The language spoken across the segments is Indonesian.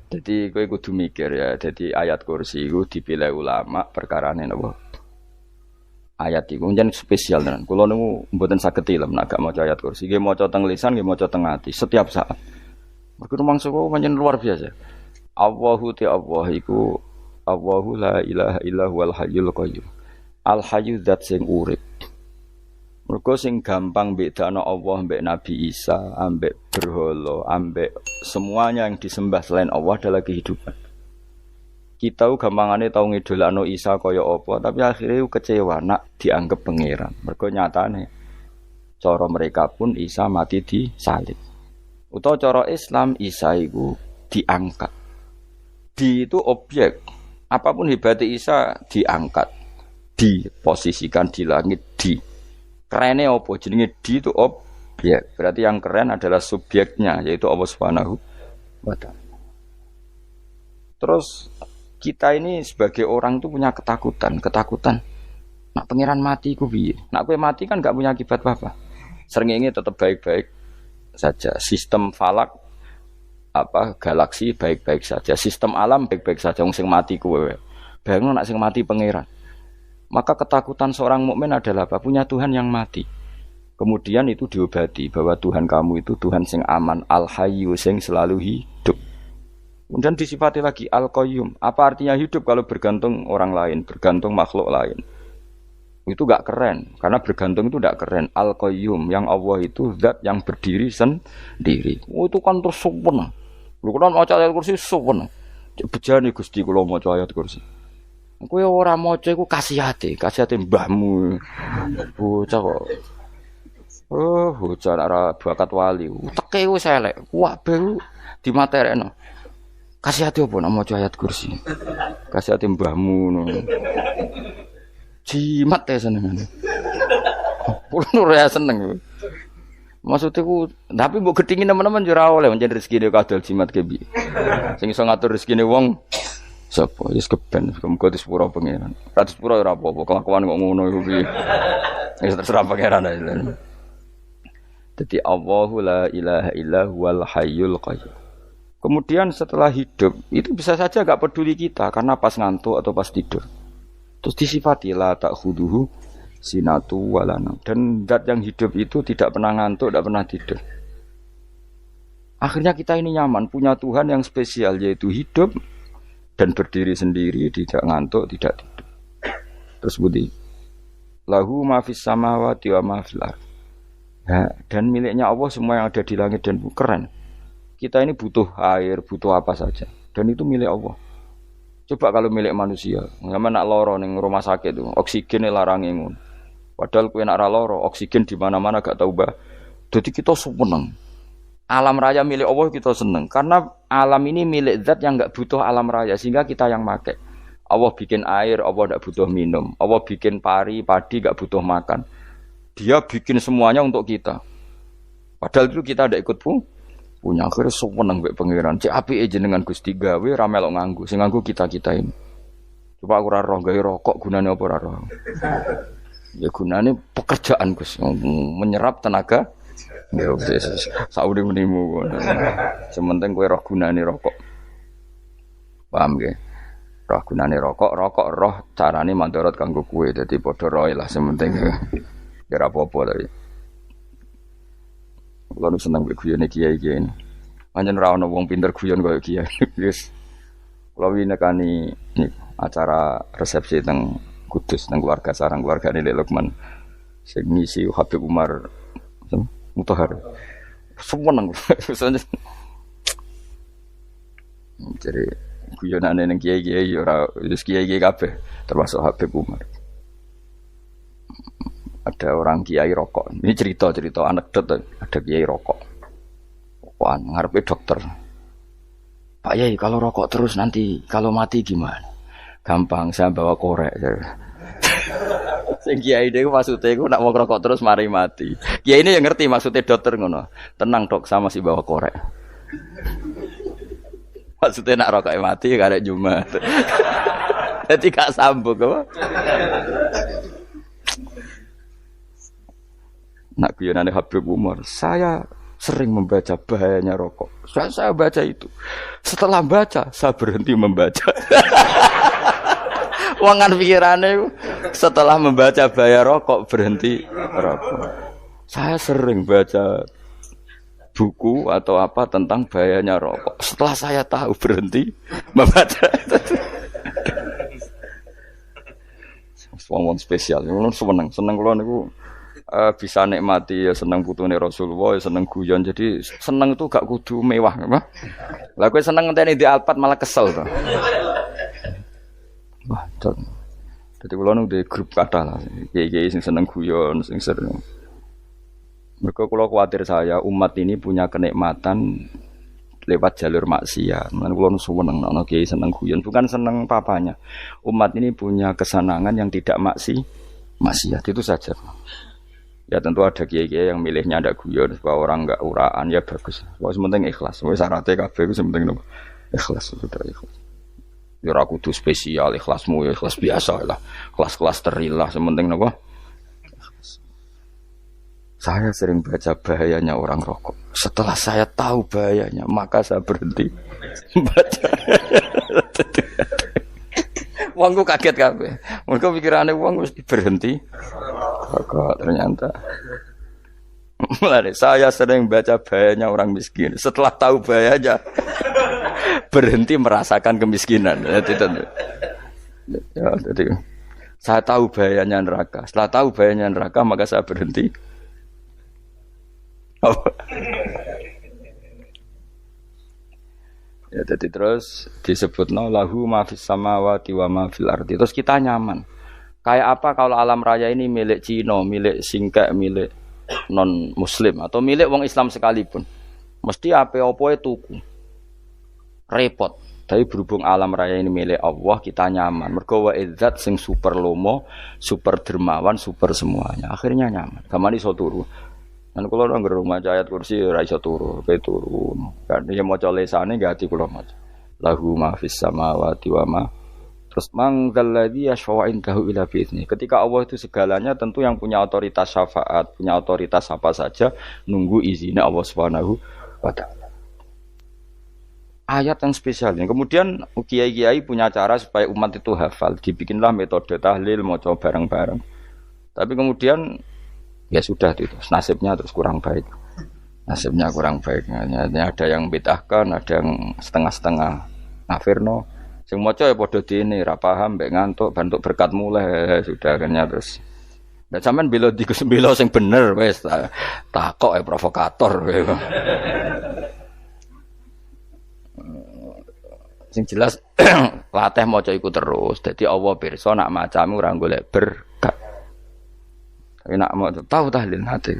Jadi kowe kudu mikir ya. Jadi ayat kursi itu dipilih ulama perkarane napa? Ayat iku njen spesial tenan. Kula niku mboten saged ilem nek gak maca ayat kursi. Nggih maca teng lisan, nggih maca teng ati setiap saat. Mergo rumangsa kok pancen luar biasa. Allahu ta Allah iku Allahu la ilaha illa huwal hayyul qayyum. Al hayyu zat sing urip. Mergo sing gampang bedakno Allah mbek Nabi Isa, ambek berhala, ambek semuanya yang disembah selain Allah adalah kehidupan. Kita gampangane tau ngidolakno Isa kaya apa, tapi akhirnya kecewa nak dianggap pangeran. Mergo nyatane cara mereka pun Isa mati disalib. Utawa cara Islam Isa iku diangkat. Di itu objek. Apapun hebatnya Isa diangkat, diposisikan di langit di. Kerennya apa? Jenenge di itu objek. Berarti yang keren adalah subjeknya, yaitu Allah Subhanahu wa ta'ala. Terus kita ini sebagai orang itu punya ketakutan. Nak pangeran mati ku piye? Nak kowe mati kan gak punya akibat apa-apa. Srengenge tetap baik-baik saja. Sistem falak galaksi baik-baik saja. Sistem alam baik-baik saja. Wong sing mati kowe. Bayangno nak sing mati pangeran. Maka ketakutan seorang mukmin adalah apa? Punya Tuhan yang mati. Kemudian itu diobati bahwa Tuhan kamu itu Tuhan sing aman, al-hayyu sing selalu hidup. Kemudian disifati lagi al-qayyum. Apa artinya hidup kalau bergantung orang lain, bergantung makhluk lain? Itu gak keren, karena bergantung itu gak keren. Al-qayyum, yang Allah itu zat yang berdiri sendiri. Oh, itu kan terus sempurna. Lu kan maca ayat kursi sempurna. Bejane Gusti kula maca ayat kursi. Kowe ora maca iku kasihate mbahmu. Bocah kok. Oh, bocah ora bakat wali. Teke wis elek. Kabeh dimaterekno. Kasihate opo nek maca ayat kursi? Kasihate mbahmu ngono. Jimat ya seneng. Kulo ora seneng. Maksudnya ku, tapi mbok gedhingi teman-teman yo ora oleh pancen rezekine kadal jimat ke piye. Sing iso ngatur rezekine wong sapa wis keben muga disepuro pangeran. Ora disepuro ora apa-apa, kelakuan kok ngono iku piye. Wis terserah pangeran ae. Dadi Allahu la ilaha illa huwal hayyul qayyum. Kemudian setelah hidup itu bisa saja enggak peduli kita karena pas ngantuk atau pas tidur. Terus disifati la ta'khuduhu sinatu walana. Dan zat yang hidup itu tidak pernah ngantuk, tidak pernah tidur. Akhirnya kita ini nyaman punya Tuhan yang spesial yaitu hidup dan berdiri sendiri, tidak ngantuk, tidak tidur. Terus budi lahu ma fis samawati wa ma fil ardh. Ya, dan miliknya Allah semua yang ada di langit dan bumi. Keren. Kita ini butuh air, butuh apa saja, dan itu milik Allah. Coba kalau milik manusia, sama nak loro ning rumah sakit itu, oksigen larang ngono. Padahal kowe nak ra loro, oksigen di mana-mana gak tau bah. Jadi kita seneng. Alam raya milik Allah kita seneng karena alam ini milik zat yang enggak butuh alam raya sehingga kita yang pakai. Allah bikin air, Allah enggak butuh minum. Allah bikin padi enggak butuh makan. Dia bikin semuanya untuk kita. Padahal itu kita ndak ikut punya. Akhirnya seneng mbek pangeran. Cek apike jenengan Gusti gawe ra melok nganggo. Sing nganggo kita-kita ini. Coba aku ora roh gawe rokok gunane apa ora roh. Ya gunane pekerjaan Gus, menyerap tenaga. Ya wis saudi menimu. Sementing kowe roh gunane rokok. Paham nggih? Roh gunane rokok roh carane mandorot kanggo kowe. Dadi padha roe lah sementing. Ya ora apa-apa tapi. Kulo nu seneng mbek guyone kiai-kiai ini. Pancen ora ana wong pinter guyon kaya kiai. Wis. Kulo winekani acara resepsi teng Kudus teng keluarga sarang keluargane Lek Lukman. Sing ngisi Habib Umar Mutahar. Seneng. Jadi guyonane ning kiai-kiai ora wis kiai-kiai kabeh termasuk Habib Umar. Ada orang kiai rokok. Ini cerita anekdot. Ada kiai rokok. Wah, ngarepe dokter. Pak Yai, kalau rokok terus nanti kalau mati gimana? Gampang, saya bawa korek. Sing kiai niku maksudnya iku nak mau rokok terus mari mati. Kiai ini yang ngerti maksudnya dokter ngono. Tenang dok, sama si bawa korek. Maksudnya nak rokok mati karek Jumat. Jadi gak sambung apa? Nak guyonane Habib Umar, saya sering membaca bahayanya rokok. Saya baca itu. Setelah baca, saya berhenti membaca. Wangan pikirannya setelah membaca bahaya rokok berhenti rokok. Saya sering baca buku atau apa tentang bahayanya rokok. Setelah saya tahu berhenti membaca. Wong spesial, seneng kula niku bisa nikmati ya seneng putune Rasulullah, ya seneng guyon. Jadi seneng itu gak kudu mewah, apa? Lah kowe seneng ngenteni di Alphard malah kesel to. Wah, dadi kula nu di grup kathah lah. Kiai-kiai sing seneng guyon, sing sering. Mereka kula kuwatir saya umat ini punya kenikmatan lewat jalur maksiat. Mulane kula nu seneng ana kiai seneng guyon, bukan seneng papanya. Umat ini punya kesenangan yang tidak maksiat itu saja. Ya tentu ada kiai-kiai yang milihnya ndak guyon supaya orang enggak uraan ya bagus. Wis penting ikhlas. Wis syaratnya kabeh iku penting nopo? Ikhlas sudah ikhlas. Ya ora kudu spesial ikhlasmu ya ikhlas biasa lah. Kelas-kelas terilah penting nopo? Saya sering baca bahayanya orang rokok. Setelah saya tahu bahayanya, maka saya berhenti baca. Wongku kaget kabeh. Mergo pikirane wong mesti berhenti. Kok ternyata. Mulane saya sering baca bahayanya orang miskin. Setelah tahu bahayanya, berhenti merasakan kemiskinan. Jadi saya tahu bahayanya neraka. Setelah tahu bahayanya neraka, maka saya berhenti. Ya jadi terus disebutna lahu ma fis samawati wa ma fil ardi. Terus kita nyaman. Kayak apa kalau alam raya ini milik Cina, milik singkek, milik non muslim atau milik wong Islam sekalipun. Mesti apa-apa tuku. Repot. Tapi berhubung alam raya ini milik Allah, kita nyaman. Mergo wa izzat sing super lomo, super dermawan, super semuanya. Akhirnya nyaman. Gamane iso turu. Kan kula nang rumah ayat kursi ora iso turu, pe turu. Kan ya maca lesane nggih ati kula maca. Lahu ma fis samawati wa ma. Terus manggal ladzi yashfa'u indahu ila bi'izni. Ketika Allah itu segalanya tentu yang punya otoritas syafaat, punya otoritas apa saja nunggu izinnya Allah Subhanahu wa taala. Ayat yang spesial. Kemudian kiai-kiai punya cara supaya umat itu hafal. Dibikinlah metode tahlil maca bareng-bareng. Tapi kemudian ya sudah itu nasibnya terus kurang baik. Nasibnya kurang baik. Ada yang bid'ahkan, ada yang setengah-setengah ngafirno. Sing maca ya padha dene ra paham mbek ngantuk bantuk berkat mulai sudah akhirnya terus. Lah sampean bela dikus bela sing bener wis takok provokator. Sing jelas latih maca iku terus. Dadi Allah pirsa nak macamu ora golek berkat. Tapi nak mau tahu tahlil hati.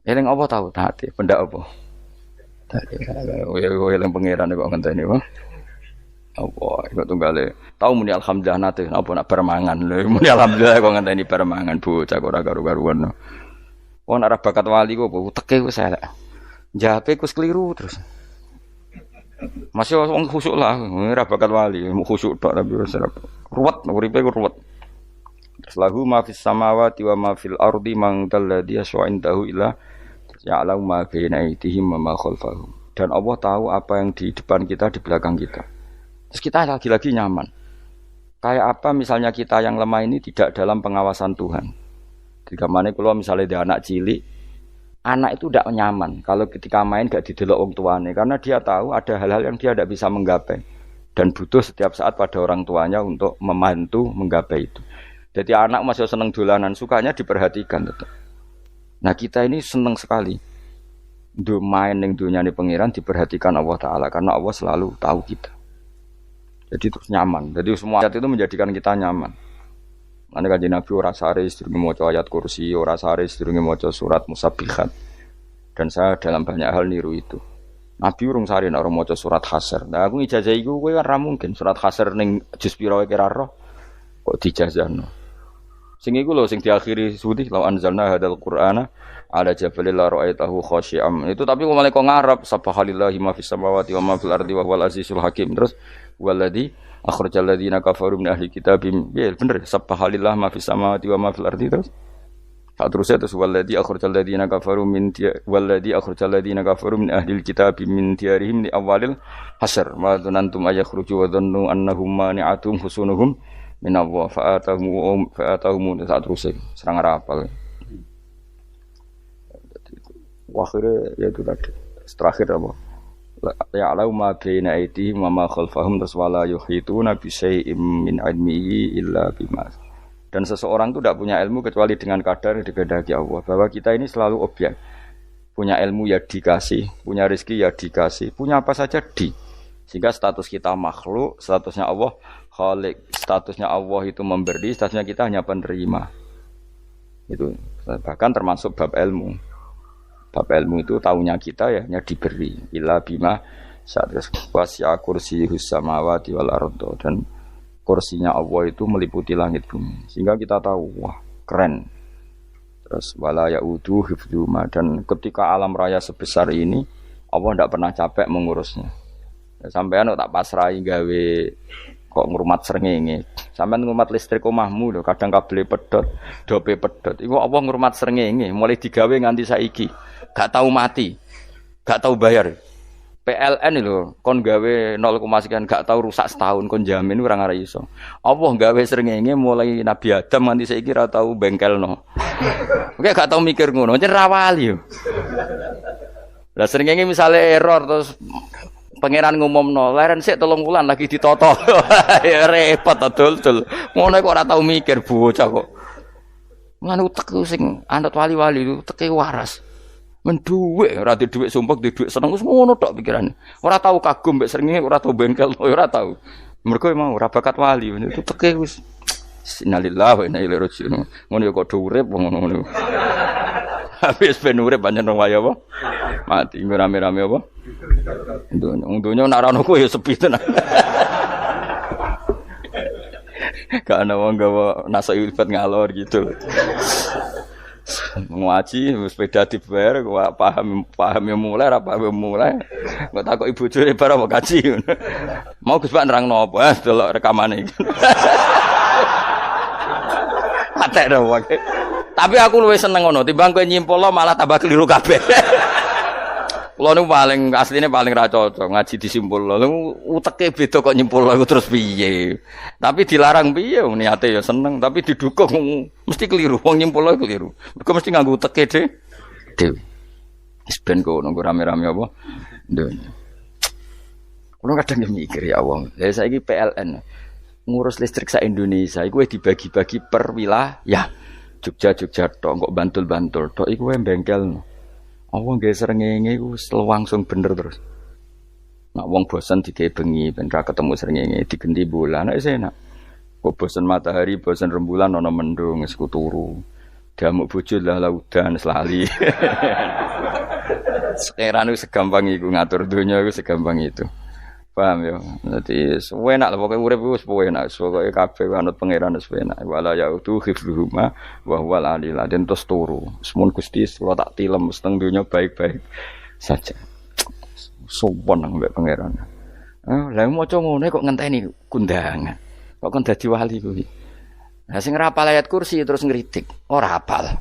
Eling apa tahu hati? Benda apa? Eling pangeran kok ngenteni apa? Apa iku tunggale. Tahu muni alhamdulillah nate apa nak permangan lho. Muni alhamdulillah kok ngenteni permangan bocah ora karu-karuan. Wong ora bakat wali kok teke wis elek. Jape wis keliru terus. Masih wong khusuk lah, ora bakat wali, khusuk tok tapi wis ruwet, uripe ruwet. Lahu ma fis samawati wa ma fil ardi man dalladhi yashwa'indahu illa ya'lamu ma baina aydihim wa ma khalfahum. Dan Allah tahu apa yang di depan kita, di belakang kita. Terus kita lagi-lagi nyaman. Kayak apa misalnya kita yang lemah ini tidak dalam pengawasan Tuhan. Ketika mana kalau misalnya ada anak cilik, anak itu tidak nyaman kalau ketika main gak didelok wong tuane karena dia tahu ada hal-hal yang dia tidak bisa menggapai dan butuh setiap saat pada orang tuanya untuk membantu menggapai itu. Jadi anak masih seneng dolanan, sukanya diperhatikan tetap. Nah kita ini seneng sekali main ning dunyane pangeran diperhatikan Allah Ta'ala karena Allah selalu tahu kita. Jadi terus nyaman. Jadi semua ayat itu menjadikan kita nyaman. Nanti Kanjeng Nabi ora sare sedurunge maca ayat kursi, ora sare sedurunge maca surat Musabbihat. Dan saya dalam banyak hal niru itu. Nabi urung sare nek ora maca surat Hasyr. Nah aku ijazah iku kowe kan ra mungkin surat Hasyr ning juz pira wae kira roh kok dijazahno. Sing iku lho sing diakhiri sudi law anzalna hadzal qur'ana ala jabalil la ra'aitahu khashi'am. Itu tapi kok malah kok ngarep subhanallahi ma fis samawati wa ma fil ardi wa huwal azizul hakim. Terus waladzi akhrajal ladzina kafaru min ahli kitabim. Ya bener subhanallahi ma fis samawati wa ma fil ardi terus. Saat terusnya terus waladhi akhrajal ladzina kafaru min waladhi akhrajal ladzina kafaru min ahlil kitab min diyarihim li awalil hasyr ma dzanantum ayakhruju wa dhannu annahum mani'atum husunuhum min Allah fa'atahum saat terusnya serang rapal. Akhirnya ya itu tadi terakhir apa ya'lamu ma baina aydihim wa ma khalfahum wala yuhituna bi syai'in min ilmihi illa bima. Dan seseorang itu tidak punya ilmu kecuali dengan kadar dikehendaki Allah. Bahwa kita ini selalu objek. Punya ilmu ya dikasih, punya rezeki ya dikasih, punya apa saja di. Sehingga status kita makhluk, statusnya Allah khalik, statusnya Allah itu memberi, statusnya kita hanya penerima. Itu bahkan termasuk bab ilmu. Bab ilmu itu tahunya kita ya hanya diberi. Illa bima saat wasya kursiyus samawati wal ardh, dan kursinya Allah itu meliputi langit bumi. Sehingga kita tahu, wah keren. Terus wala yaudu hifdzuma, dan ketika alam raya sebesar ini Allah tidak pernah capek mengurusnya. Sampean tak pasrahi gawe kok ngrumat srengenge. Sampean ngrumat listrik omahmu lho, kadang kabel pedhot, dope pedhot. Iku Allah ngrumat srengenge mulai digawe nganti saiki. Gak tahu mati. Gak tahu bayar. PLN lho kon gawe 0, sekian gak tahu rusak setahun kon jamin ora ngara iso. Allah gawe srengenge mulai Nabi Adam nganti saiki ora tahu bengkelno. Oke gak tahu mikir ngono, jen ra wali yo. Lah srengenge misale error terus pangeran ngumumno, leren sik 3 wulan lagi ditoto. Ya repot dul-dul. Ngono kok ora tahu mikir bocah kok. Lan utek sing anut wali-wali uteke waras. Menduwe ora di dhuwit sumpek di dhuwit seneng wis ngono tok pikirane. Ora tahu kagum mbek srengenge, ora tahu bengkel, ora tahu. Mergo emang ora bakat wali, itu teke wis innalillahi wa inna ilaihi raji'un. Ngono ya kok do urip ngono. Habis ben urip pancen waya apa? Mati rame-rame apa? Dunya nek ora ono kowe ya sepi tenan. Gak ana wong gawa nasa ilfat ngalor gitu. Ngaji sepeda dibayar kok paham yang mulai apa yang mulai kok takok ibu jure bar apa kaji mau Gus Pak nerangno apa delok rekamane atek ro wae tapi aku luwih seneng ngono timbang kowe nyimpulno malah tambah keliru kabeh. Kulo niku paling asline paling ra cocok ngaji disimpulno. Uteke beda kok nyimpulno iku terus piye. Tapi dilarang piye niate ya seneng tapi didukung mesti keliru. Wong nyimpulno keliru. Mergo mesti nganggo uteke dhewe. Wis ben kok nunggu rame-rame apa. Dunya. Kulo kadang mikir ya Allah. Lah saiki PLN ngurus listrik sak Indonesia iku wis dibagi-bagi per wilayah. Jogja tok kok Bantul tok iku wae bengkel. Allah nggih srengenge iku langsung bener terus. Nek wong bosen digawe bengi ben ra ketemu srengenge digenti bulan nek enak. Kok bosen matahari, bosen rembulan ana mendung wis turu. Damuk bojo lah laudan selali. Sekarang itu segampang iku ngatur dunia iku segampang itu. Paham ya? Dadi enak lah pokoke urip wis enak, pokoke kabeh anut pangeran wis enak. Wala yautu khifruhuma wa huwal alil adzim terus turu. Semun Gusti kula tak tilem seteng donya baik-baik saja. Sopan nang mbek pangeran. Lah maca ngene kok ngenteni kundangan. Kok kan dadi wali kuwi. Lah sing ora hafal ayat kursi terus ngritik, ora hafal.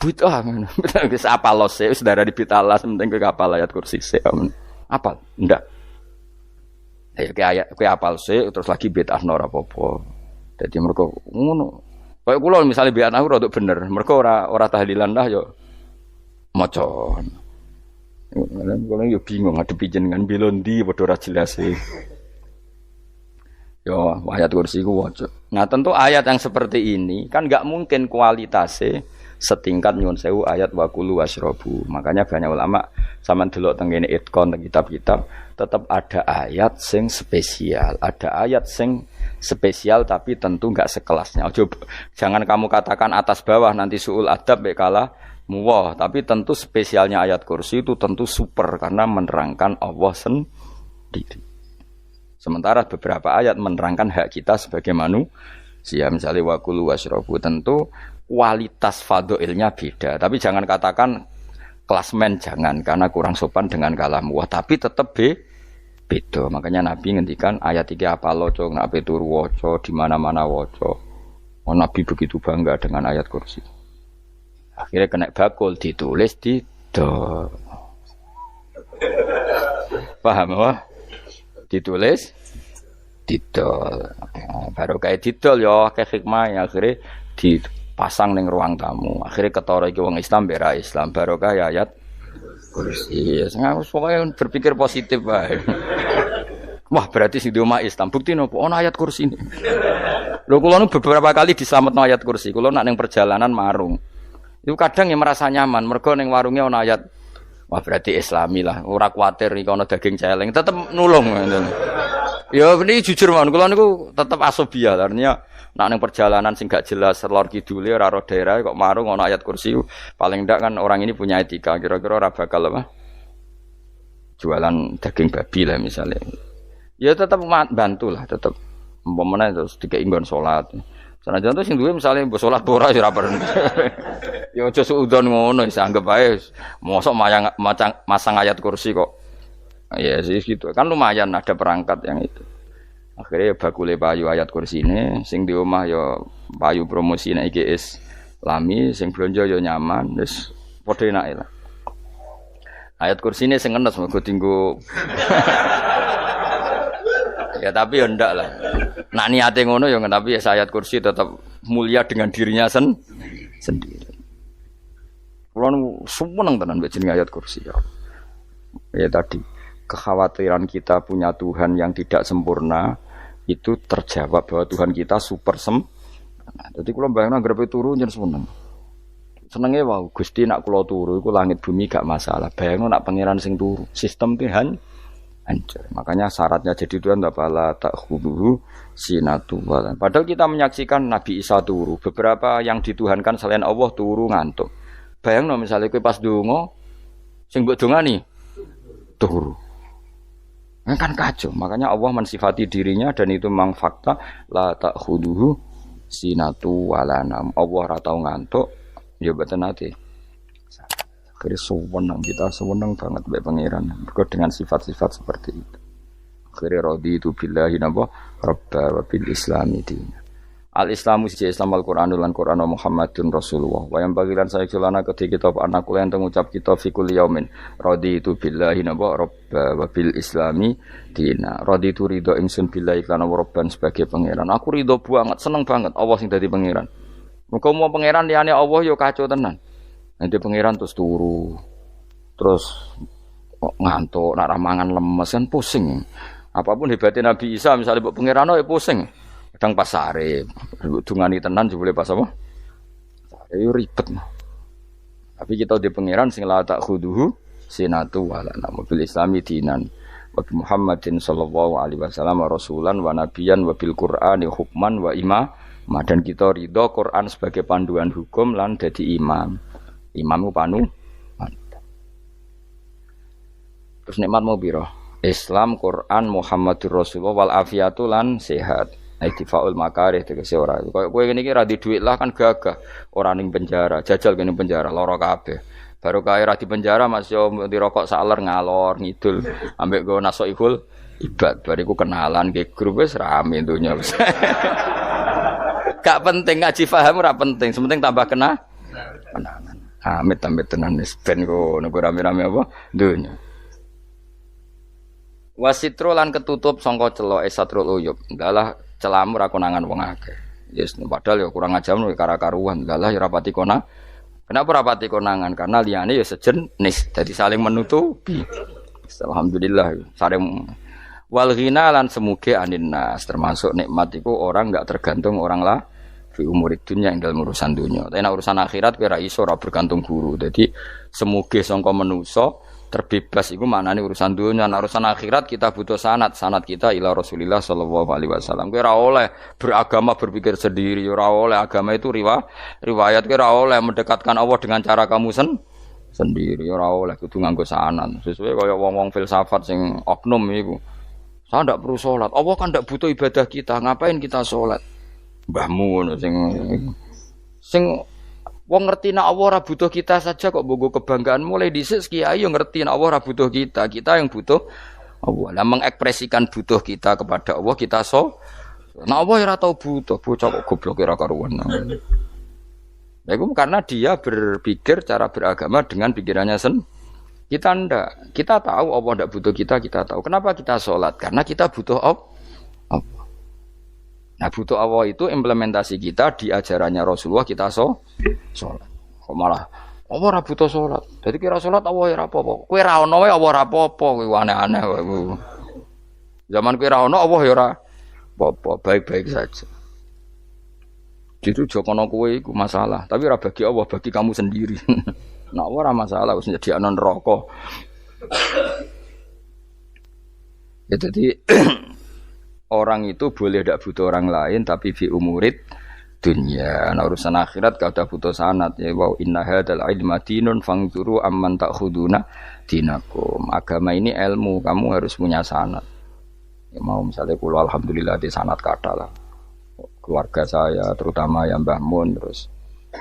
Butuh ngono. Wis hafal lose wis darah dibitalas penting kowe hafal ayat kursi sik. Hafal? Ndak. Ya kowe apal sik terus lagi bid'ah ora apa-apa. Dadi mergo ngono. Kaya kula misale bid'ah aku rada bener, mergo ora tahlilan dah yo maca. Kula yo bingung ngadepi jenengan bilondi padha ora jelas e. Yo ayat kursi ku waca. Nah tentu ayat yang seperti ini kan enggak mungkin kualitasnya setingkat nyuwun sewu ayat wa kulu wasrobu. Makanya banyak ulama sampean delok teng kene itqon teng kitab-kitab tetap ada ayat sing spesial, ada ayat sing spesial tapi tentu enggak sekelasnya. Jangan kamu katakan atas bawah nanti suul adab mek kalah muwah, tapi tentu spesialnya ayat kursi itu tentu super karena menerangkan Allah sendiri. Sementara beberapa ayat menerangkan hak kita sebagai manusia, misalnya wa kulu wasrobu, tentu kualitas fadhilnya beda. Tapi jangan katakan klasmen, jangan, karena kurang sopan dengan kalam wah, tapi tetap beda. Makanya Nabi ngendikan ayat 3 apa loco, nabi turu waca di mana-mana waca. Oh, Nabi begitu bangga dengan ayat kursi. Akhirnya kena bakul ditulis didol. Paham apa? Ditulis didol. Baru kayak didol ya kayak hikmah akhirnya dipasang ning ruang tamu. Akhirnya ketara iki wong Islam bera Islam baru kayak ayat kursi. Pokoknya berpikir positif wae. Wah, berarti sing di omah Islam. Bukti nopo ana ayat kursi ini. Lho kula nu beberapa kali diselametno ayat kursi. Kula nak ning perjalanan marung. Itu kadang yang merasa nyaman mergo ning warungnya ana ayat. Wah, berarti Islami lah. Ora kuwatir iki ana daging celeng, tetep nulung ngoten. Ya ini jujur mawon kula niku tetep asobia. Artinya nak ning perjalanan sing gak jelas lor kidule ora ro daerah kok marung ana ayat kursi. Paling ndak kan orang ini punya etika. Kira-kira ora bakal apa? Jualan daging babi lah misalnya. Ya tetap bantu lah, tetap umpamane terus dikek nggon salat. Sanajan tuh sing duwe misale mbok salat ora ya ora perlu. Ya aja suudon ngono wis anggap ae mosok masang ayat kursi kok. Ya sih gitu. Kan lumayan ada perangkat yang itu. Akhirnya bakule payu ayat kursi ini sing di omah ya payu promosi nek iki Islami, sing blonjo ya nyaman, wis padha enake lah. Ayat kursi ini sing ngenes mergo tinggo ya tapi ya ndak lah. Nak niate ngono ya tapi ya ayat kursi tetap mulia dengan dirinya sendiri. Kulo seneng tenan mbek jenenge ayat kursi ya. Ya tadi kekhawatiran kita punya Tuhan yang tidak sempurna itu terjawab bahwa Tuhan kita super sempurna. Dadi kula bayangno grepe turu njen seneng. Senenge wae Gusti nak kula turu iku langit bumi gak masalah. Bayangno nak pangeran sing turu, sistem Tuhan hancur. Makanya syaratnya jadi Tuhan tabala ta'khuduhu sinatu wa. Padahal kita menyaksikan Nabi Isa turu. Beberapa yang dituhankan selain Allah turu ngantuk. Bayangno misalnya kowe pas donga sing mbok dongani turu. Kan kacau. Makanya Allah mensifati dirinya dan itu memang fakta la ta'khuduhu sinatu wa la nam. Allah ora tau ngantuk, ya mboten nate. Akhirnya sewenang kita sewenang banget baik pangeran dengan sifat-sifat seperti itu. Akhirnya raditu billahi napa rabba wa bil islami dina. Al-Islamu siji Islam Al-Qur'an lan Qur'an Muhammadun Rasulullah. Wa yang bagilan saya kelana ketika kita anak kula enten ngucap kita fi kulli yaumin raditu billahi napa rabba wa bil islami dina. Raditu ridho ingsun billahi lan rabban sebagai pangeran. Aku ridho banget, seneng banget Allah sing dadi pangeran. Muga mau pangeran liyane Allah ya kacau tenan. Nanti pangeran terus turu, terus ngantuk, nak ramangan lemes kan pusing. Apapun hebatnya Nabi Isa, misalnya buat pangeran ya pusing. Kadang pas sare, dungani tenan juga boleh pas apa? Sare ribet. Tapi kita di pangeran sing la ta'khuduhu sinatu wala nabil islami dinan. Wa Muhammadin sallallahu alaihi wasallam rasulan wa nabiyan wa bil Qur'ani hukman wa imam. Dan kita ridho Quran sebagai panduan hukum lan dadi imam. Imamku panu mantap. Terus nikmat mau piro? Islam, Quran, Muhammadur Rasulullah wal afiatu lan sehat. Aidifaul makarih tegese ora. Koyo kowe ngene iki ra di dhuwit lah kan gagah. Ora ning penjara, jajal kene penjara lara kabeh. Baru kae ra di penjara Mas yo dirokok saler ngalor ngidul ambek go nasoihul ibad. Bariku kenalan ke grup wis rame donya wis. Gak penting ngaji paham ora penting, sementing tambah kenangan. Amit tenan wis ben kok nego rame-rame apa dunya. Wasitro lan ketutup sangka celok esatrul uyub. Dalah celamu ra konangan wong akeh. Yes, padahal ya kurang ajar lho kara-karuan. Dalah ya rapati konang. Kenapa rapati konangan? Karena liyane ya sejenis. Jadi saling menutupi. Alhamdulillah saling wal ghina lan semuge anin nas termasuk nikmat iku orang enggak tergantung orang lah. Fi umurid dunya ing dalam urusan dunya. Tapi nek urusan akhirat kowe ra iso ora bergantung guru. Jadi semuge sangka manusa terbebas iku maknane urusan dunya. Nek urusan akhirat kita butuh sanad kita ila Rasulillah sallallahu alaihi wasallam. Kowe ora oleh beragama berpikir sendiri, ora oleh agama itu riwayat kowe ora oleh mendekatkan Allah dengan cara kamu sendiri, ora oleh kudu nganggo sanad. Sesuai kaya wong-wong filsafat sing oknum iku. Saya ndak perlu salat. Allah kan ndak butuh ibadah kita. Ngapain kita salat? Mbahmu ngono sing wong ngerti nek Allah ora butuh kita saja kok bogo kebanggaan mulai dhisik kiai yo ngerti nek Allah ora butuh kita yang butuh Allah. Lah mengekspresikan butuh kita kepada Allah kita nek Allah ora tau butuh bocah kok goblok ora karuan. Nah, itu karena dia berpikir cara beragama dengan pikirannya kita ndak. Kita tahu Allah ndak butuh kita tahu. Kenapa kita sholat? Karena kita butuh Allah. Nah, butuh Allah itu implementasi kita di ajarannya Rasulullah kita sholat. Kok malah Allah ora butuh sholat. Jadi kira sholat Allah ora apa-apa. Kowe ra ono wae Allah ora apa-apa, kowe aneh-aneh wae. Zaman kowe ra ono Allah ya ora apa-apa, baik-baik saja. Itu jokono kowe iku masalah, tapi ora bagi Allah, bagi kamu sendiri. Nah, ora masalah wis nyediakno neraka. Ya jadi orang itu boleh tidak butuh orang lain tapi fi umurid dunya. Nah, urusan akhirat gak ada butuh sanad ya wa inna hadzal ilma dinun fangzuru amman ta'khuduna dinakum. Agama ini ilmu, kamu harus punya sanad. Ya mau misalnya kula alhamdulillah di sanad kata lah. Keluarga saya terutama yang Mbah Mun terus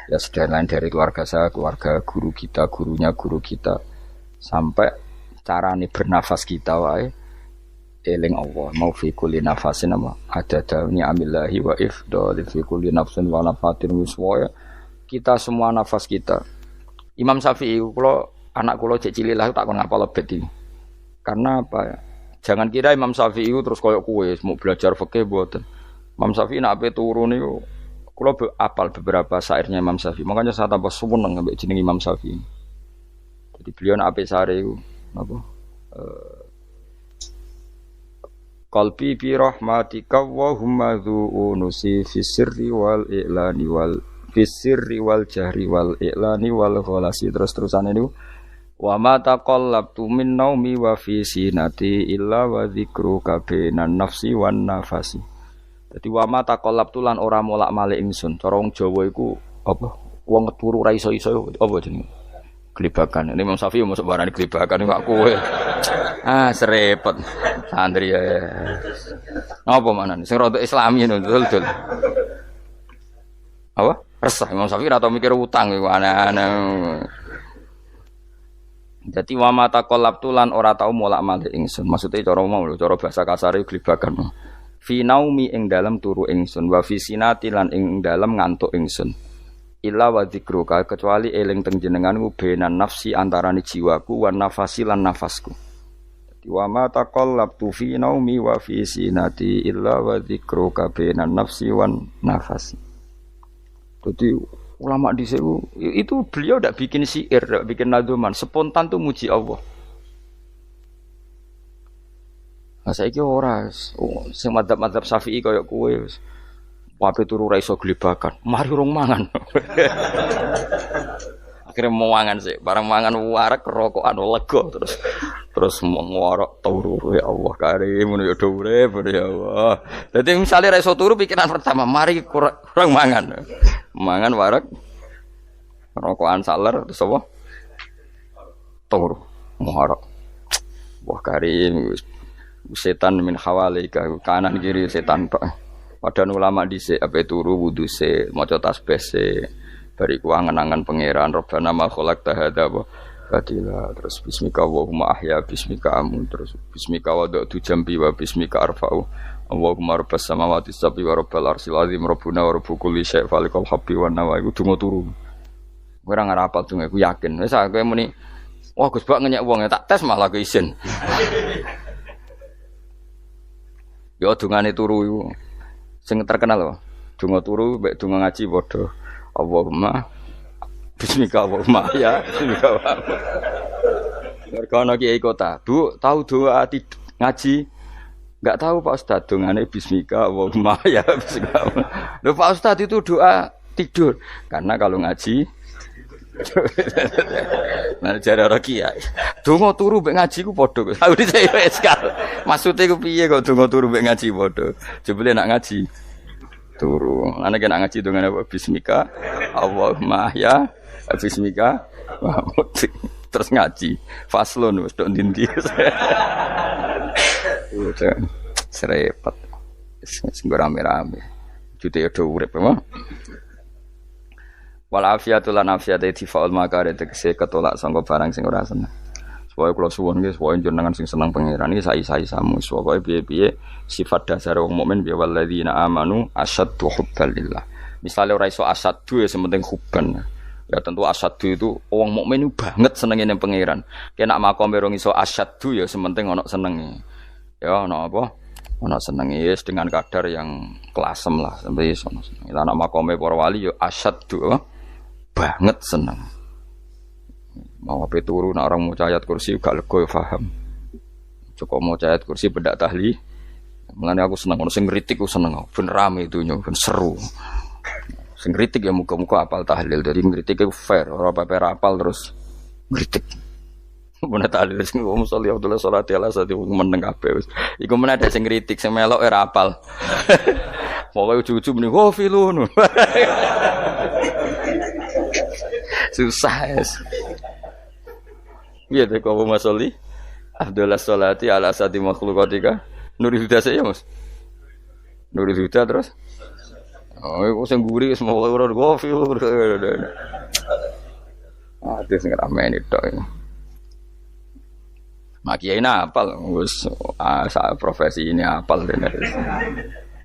ya sedaya lain dari keluarga saya, keluarga guru kita, gurunya guru kita sampai carane bernafas kita wae eling Allah mau fi kulli nafasin ama adada ni'amillahi wa ifdal fi kulli nafsin wa nafatin wiswa kita semua nafas kita. Imam Syafi'i kula anak kula cek cilik lah tak kon ngapal lebet iki. Karena apa ya? Jangan kira Imam Syafi'i terus koyo kowe mau belajar fikih mboten. Imam Syafi'i nak ape turu niku kula apal beberapa syairnya Imam Syafi'i. Makanya saya tambah seneng ambek jeneng Imam Syafi'i. Jadi beliau nak ape sare iku napa? Qalbi bi rahmatika wa humma dzu'unusi fi sirri wal i'lani wal fi sirri wal jahri wal i'lani wal khalasi terus-terusan niku wa ma taqallabtu min naumi wa fi sinati illa wa dzikruka bainan nafsi wan nafasi. Dadi wa ma taqallabtu lan ora molak-malik ingsun. Cara wong Jawa iku apa? Wong turu ra iso-iso apa jenenge? Glebakan. Ini Imam Syafi'i mosok barani glebakan kok kowe. Ah, serepet. Santri ya. Napa manane? Sing rada Islami ngono dul. Apa? Resah Imam Syafi'i ora tau mikir utang iku aneh-aneh. Dadi wa ma taqallabtu lan ora tau molak-malik ingsun. Maksude cara mau lho, cara bahasa kasare glebakan. Fi naumi ing dalem turu ingsun wa fi sinati lan ing dalem ngantuk ingsun illa wa dzikruka kecuali eling teng jenenganmu benan nafsi antarane jiwaku wan nafasi lan nafasku. Dadi wa ma taqallabtu fi naumi wa fi sinati illa wa dzikruka benan nafsi wan nafasi. Dadi ulama dhisik itu beliau ndak bikin syair, ndak bikin nadzuman, spontan tuh muji Allah. Nah saiki ora sing madzhab Syafi'i kaya kowe wis wape turu ra iso glebakan. Mari urung mangan. Akhire mau mangan sih, barang mangan warek rokokan lega terus ngorok turu ya Allah karim ngono ya urip ya Allah. Dadi misale ra iso turu pikiran pertama mari kurang mangan. Mangan warek rokokan saler terus apa? Turu ngorok. Wah karim setan min hawalika kanan kiri setan tok. Padahal ulama dhisik ape turu wudu se maca tasbih se bariku angen-angen pangeran Rabbana ma khalaqta hadza batila terus bismika Allahumma ahya bismika amun terus bismika wada'tu jambi wa bismika arfa'u Allahumma rabbas samawati sab'i wa rabbal arsyil azim rabbuna wa rabbu kulli syai' falikal habbi wan nawa iku donga turu. Kowe ora ngarapal donga iku yakin. Wis kowe muni wah Gus Bak ngenyek wong tak tes malah ke isin. Ya dungane turu iku sing terkenal lho. Donga turu mek donga ngaji padha. Allahumma bismika Allahumma ya bismika. Mergo ana kiai kota, Bu, tahu doa ngaji? Enggak tahu Pak Ustaz, dongane bismika Allahumma ya bismika. Lho Pak Ustaz itu doa tidur. Karena kalau ngaji nah jare ora kiai. Donga turu mek ngaji ku padha. Aku dhisik wis kal. Maksude ku piye kok donga turu mek ngaji padha? Jebule nak ngaji turu. Ana kena ngaji dongane apa bismika Allahumma ya bismika terus ngaji. Faslun wis tok ndi-ndi. Serepet. Sing rame-rame. Jute yo do urip apa? Wal afiatul lan afiate difaul makare tegese ketolak sangka barang sing ora seneng. Supaya kula suwun nggih supaya jenengan sing seneng pangeran iki sai-sai samu supaya piye-piye sifat dasar wong mukmin bi walladzina amanu asyaddu hubbalillah. Misalnya ora iso asyaddu ya sementing hubban. Ya tentu asyaddu itu wong mukmin banget senenge ning pangeran. Kena makome rong iso asyaddu ya sementing ana senenge. Ya ana apa? Ana senenge yes, dengan kadar yang klasem lah sampai iso ana senenge. Lah ana makome para wali ya asyaddu banget seneng. Mau apa turu nak orang mau ayat kursi gak lego paham. Cukup mau ayat kursi bedak tahli. Mulane aku seneng ono sing ngritik aku seneng. Ben rame itunya, ben seru. Sing ngritik ya muga-muga apal tahlil. Dari ngritik itu fair, ora apa-apa apal terus ngritik. Mun tahlil sing ngomong sholli Abdullah sholati ala sati meneng kabeh wis. Iku men ada sing ngritik sing melok ora apal. Pokoke ujug-ujug muni filun. Susah es. Iya deh kau masoli. Abdullah sholati ala sati makhluqatika. Nuri Huda saya mas, Nuri Huda terus, oh aku sengguri semua orang gofil, itu sangat ramai itu. Makiai apal, gus profesi ini apal benar.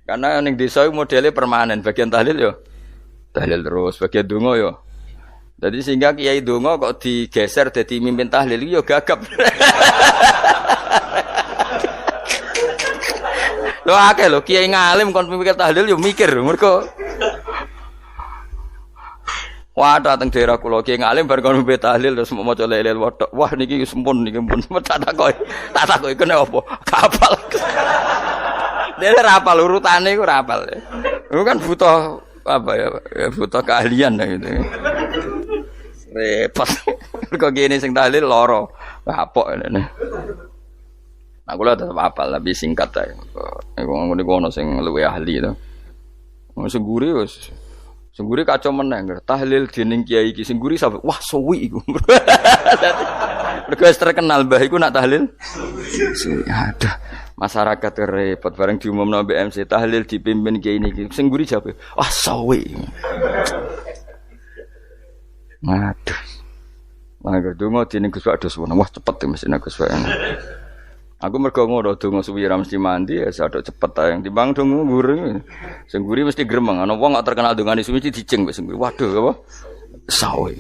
Karena yang desa modelnya permanen, bagian tahlil yo, tahlil terus, bagian dungo yo. Jadi sehingga kiai dungo kok digeser jadi mimpin tahlil yo gagap. Lho akeh lho kiai ngalim kon mikir tahlil yo mikir mergo wah dateng daerah kula kiai ngalim bar kon mikir tahlil terus maca lelel wodok wah niki sempun niki pun tak takoki kene apa kapal dene ra apal urutane iku ra apal itu kan butuh apa ya butuh keahlian gitu repot kok gini sing tahlil loro kapok ngene. Aku lah tetap apal lebih singkat aja. Aku ngono sing luwih ahli to. Sing guri kacau meneng. Tahlil dening kiai iki sing guri sampe wah suwi iku. Mergo terkenal mbah iku nak tahlil. Aduh, masyarakat repot bareng diumumno BMC tahlil dipimpin kiai niki. Sing guri jawab, wah suwi. Aduh. Mangga donga dening Gus Wados wah cepet mesti Gus Wados. Aku mergo ngono donga suwi ra mesti mandi ya sadok cepet ta yang timbang donga nguri. Sing nguri mesti gremeng ana wong gak terkenal dongane suwi dicing wis nguri. Waduh apa? Sawe.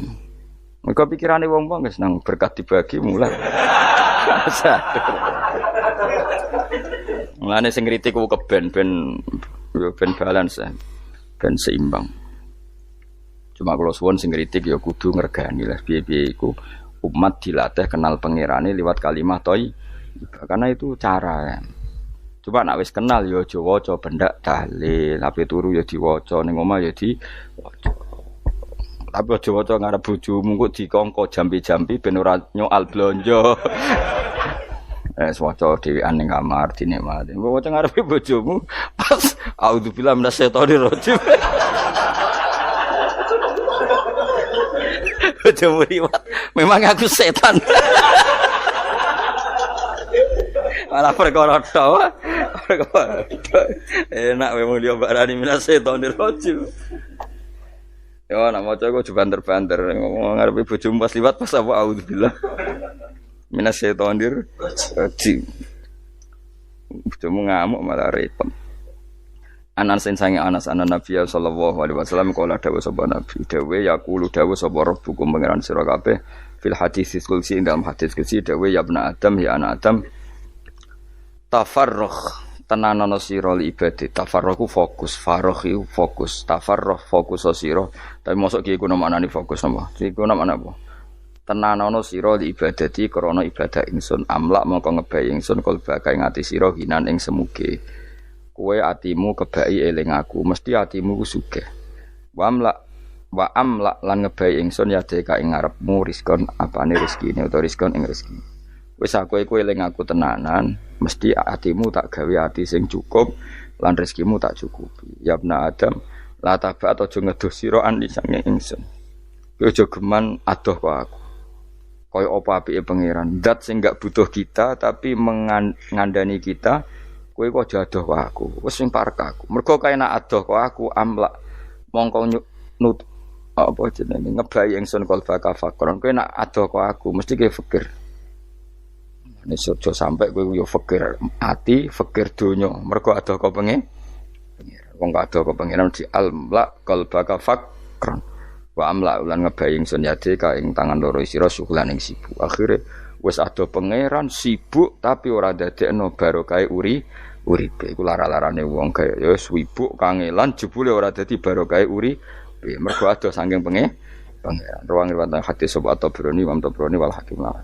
Mergo pikirane wong-wong wis nang berkat dibagi mulai. Mulane sing kritik ku keben ben balance ben seimbang. Cuma kalau suwon sing kritik ya kudu ngergani lah piye-piye iku umat dilatih kenal pangerane liwat kalimat toy. Karena itu cara ya. Coba nak wis kenal ya aja waca bendak dalil, ape turu ya diwaca ning omah ya diwaca. Tapi aja waca ngarep bojomu kok dikongko jampi-jampi ben ora nyoal blonjo. Waca dhewean ning kamar dinikmati. Mbok waca ngarepe bojomu pas auzubillahi minasyaitonir rajim. Bojomu liwat, memang aku setan. Malah perkara tok. Enak memang dia barani minasyaitonir rajim. Ya nak maca kok banter-banter ngomong ngarepe bojomu pas liwat pas apa auzubillah. Minasyaitonir rajim. Bojomu ngamuk malah repot. Anas sange Anas Nabi sallallahu alaihi wasallam kala dawuh sapa Nabi dawuh yaqulu dawuh sapa rabbukum pangeran sira kabeh fil hadis qudsi dalam hadis qudsi dawuh ya ibnu Adam ya anak Adam tafarrugh tenanono sira li ibadah tafarrugh fokus faragh iku fokus tafarrugh fokus sira tapi mosok ki iku maknane fokus napa iku maknane apa tenanono sira li ibadati krana ibadah ingsun amlak mongko ngebayi ingsun kalbaka ing ati sira hinan ing semuge kowe atimu kebaki eling aku mesti atimu ku sugih wa amlak lan ngebayi ingsun ya deka ing ngarepmu rizkon apane rezekine utawa rizkon ing rezeki wis aku eling aku tenanan mesti atimu tak gawe ati sing cukup lan rezekimu tak cukupi ya ibnu Adam la tabat aja ngedoh sira ani sange ingsun kowe aja geman adoh kok aku kaya apa apike pangeran zat sing gak butuh kita tapi mengandani kita kowe kok aja adoh kok aku wis sing parek aku mergo kae nak adoh kok aku amlak mongko nut apa jenenge ngebayi ingsun kalbaka fakron kowe nak adoh kok aku mesti kowe fikir nek aja sampe kowe yo fikir ati fikir donya mergo adoh kok pengen Wong kado kepengenan di almla qalbaka fakran. Wa amla ulan ngebaying sun yadika ing tangan loro sira syukulan ing sibuk. Akhire wis ado pangeran sibuk tapi ora dadekno barokah uripe. Iku lara-larane wong kaya ya sibuk kangelan jebule ora dadi barokah uripe. Mergo ado saking pangeran. Ruang riwayat hadis sobat Tabrani, Imam Tabrani wal Hakim lah.